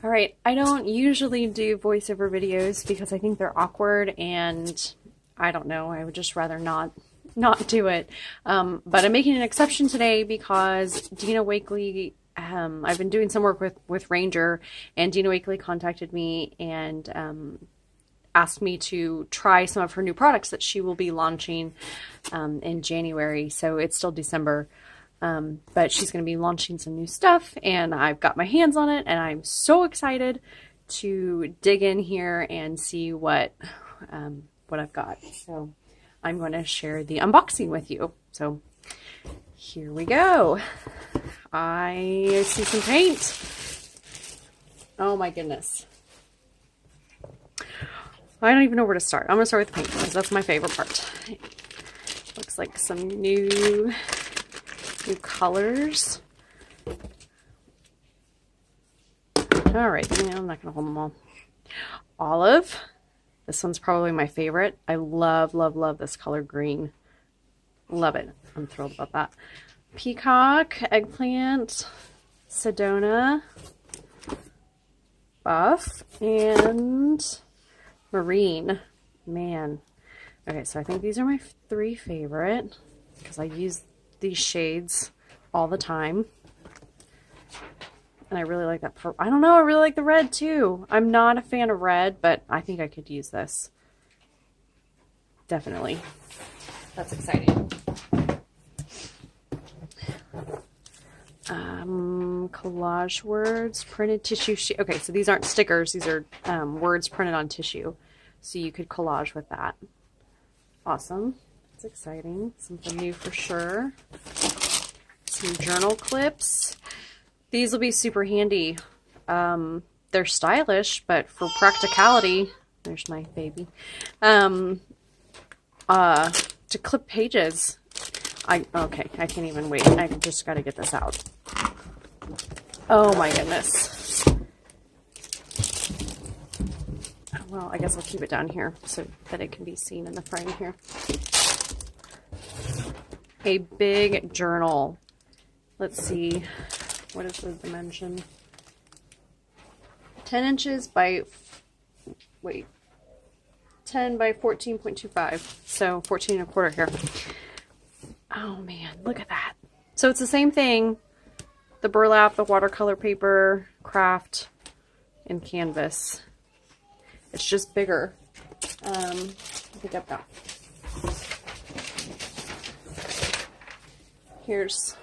All right, I don't usually do voiceover videos because I think they're awkward and I don't know, I would just rather not do it. But I'm making an exception today because Dina Wakley, I've been doing some work with Ranger, and Dina Wakley contacted me and asked me to try some of her new products that she will be launching in January. So it's still December. But she's going to be launching some new stuff, and I've got my hands on it, and I'm so excited to dig in here and see what I've got. So I'm going to share the unboxing with you. So here we go. I see some paint. Oh my goodness. I don't even know where to start. I'm going to start with paint because that's my favorite part. Looks like some new colors. All right, yeah, I'm not gonna hold them all. Olive. This one's probably my favorite. I love this color green. Love it. I'm thrilled about that. Peacock, eggplant, Sedona, buff, and marine. Man. Okay, so I think these are my three favorite because I use these shades all the time, and I really like that. I don't know, I really like the red too. I'm not a fan of red, but I think I could use this. Definitely. That's exciting. Collage words, printed tissue sheet. Okay, so these aren't stickers, these are words printed on tissue, so you could collage with that. Awesome. That's exciting. Something new for sure. Some journal clips. These will be super handy. They're stylish, but for practicality, there's my baby. To clip pages. Okay, I can't even wait. I just got to get this out. Oh my goodness. Well, I guess I'll keep it down here so that it can be seen in the frame here. A big journal. Let's see. What is the dimension? 10 inches by, 10 by 14.25. So 14 and a quarter here. Oh man, look at that. So it's the same thing. The burlap, the watercolor paper, craft, and canvas. It's just bigger. I think I've got. Here's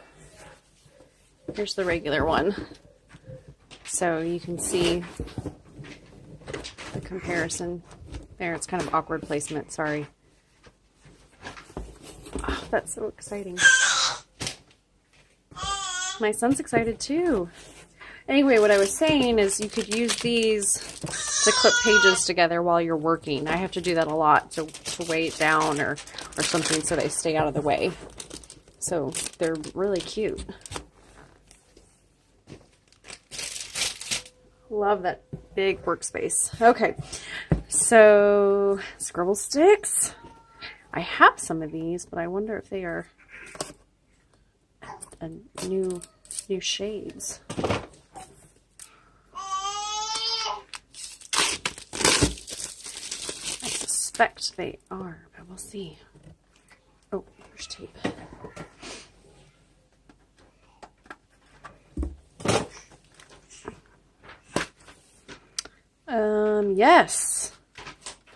the regular one. So you can see the comparison. There, it's kind of awkward placement, sorry. Oh, that's so exciting. My son's excited too. Anyway, what I was saying is you could use these to clip pages together while you're working. I have to do that a lot to weigh it down or something so they stay out of the way. So they're really cute. Love that big workspace. Okay, so Scribble Sticks. I have some of these, but I wonder if they are new shades. I suspect they are, but we'll see. Oh, there's tape. Yes.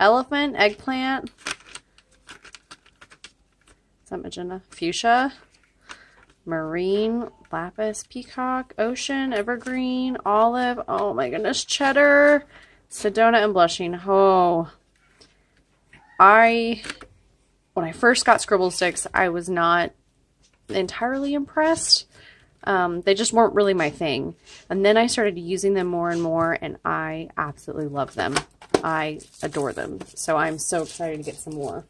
Elephant, eggplant. Is that magenta? Fuchsia. Marine, lapis, peacock, ocean, evergreen, olive. Oh my goodness, cheddar, Sedona, and blushing. Oh. When I first got Scribble Sticks, I was not entirely impressed. They just weren't really my thing. And then I started using them more and more, and I absolutely love them. I adore them. So I'm so excited to get some more.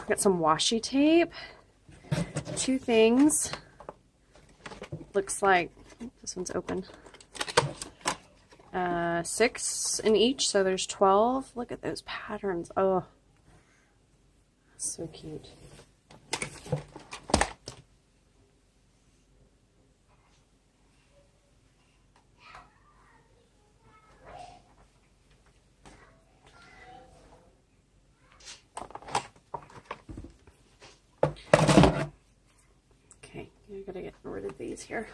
Got some washi tape. 2 things. Looks like this one's open. 6 in each, so there's 12. Look at those patterns. Oh, so cute. gotta get rid of these here.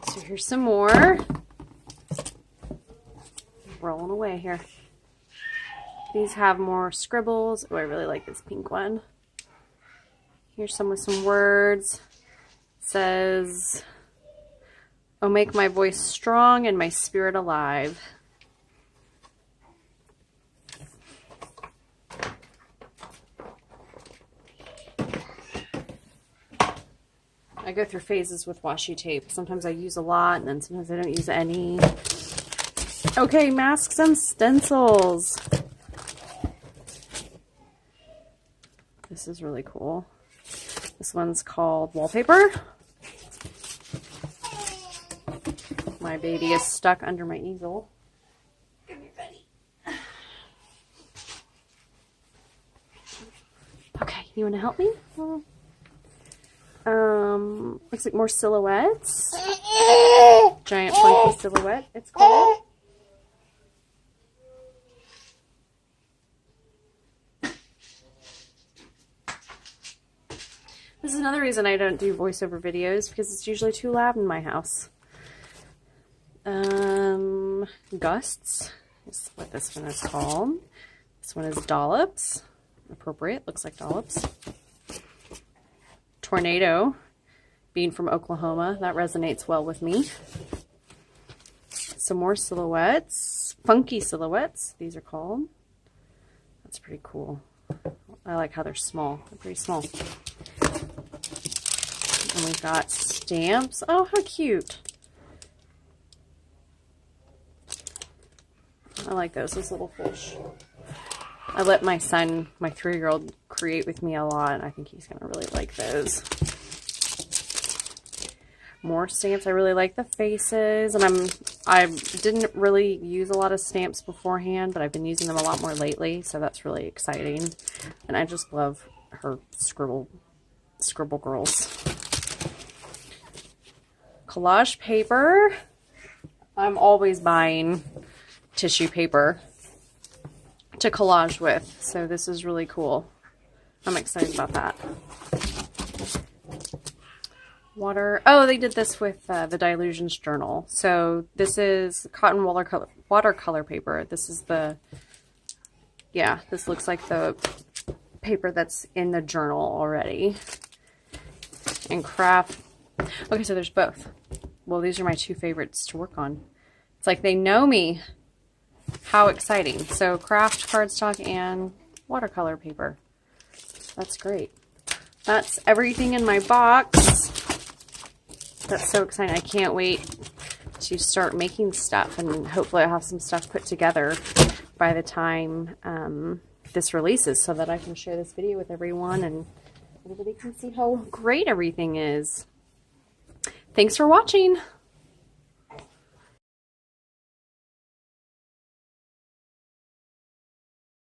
So here's some more. Rolling away here. These have more scribbles. Oh, I really like this pink one. Here's some with some words. It says, "Oh, make my voice strong and my spirit alive." I go through phases with washi tape. Sometimes I use a lot, and then sometimes I don't use any. Okay, masks and stencils. This is really cool. This one's called Wallpaper. My baby is stuck under my easel. Come here, buddy. Okay, you want to help me? Looks like more silhouettes. Giant funky silhouette, it's called. This is another reason I don't do voiceover videos, because it's usually too loud in my house. Gusts is what this one is called. This one is dollops. Appropriate, looks like dollops. Tornado, being from Oklahoma, that resonates well with me. Some more silhouettes. Funky silhouettes, these are called. That's pretty cool. I like how they're small. They're pretty small. And we've got stamps. Oh, how cute. I like those little fish. I let my son, my 3-year-old, create with me a lot, and I think he's going to really like those. More stamps. I really like the faces, and I didn't really use a lot of stamps beforehand, but I've been using them a lot more lately, so that's really exciting. And I just love her Scribble Girls. Collage paper. I'm always buying tissue paper to collage with, so this is really cool. I'm excited about that. Water. Oh, they did this with the Dilutions journal. So this is cotton watercolor paper. This is the, yeah, this looks like the paper that's in the journal already. And craft. Okay, so there's both. Well, these are my 2 favorites to work on. It's like they know me. How exciting. So craft cardstock and watercolor paper. That's great. That's everything in my box. That's so exciting. I can't wait to start making stuff, and hopefully I'll have some stuff put together by the time this releases, so that I can share this video with everyone and everybody can see how great everything is. Thanks for watching.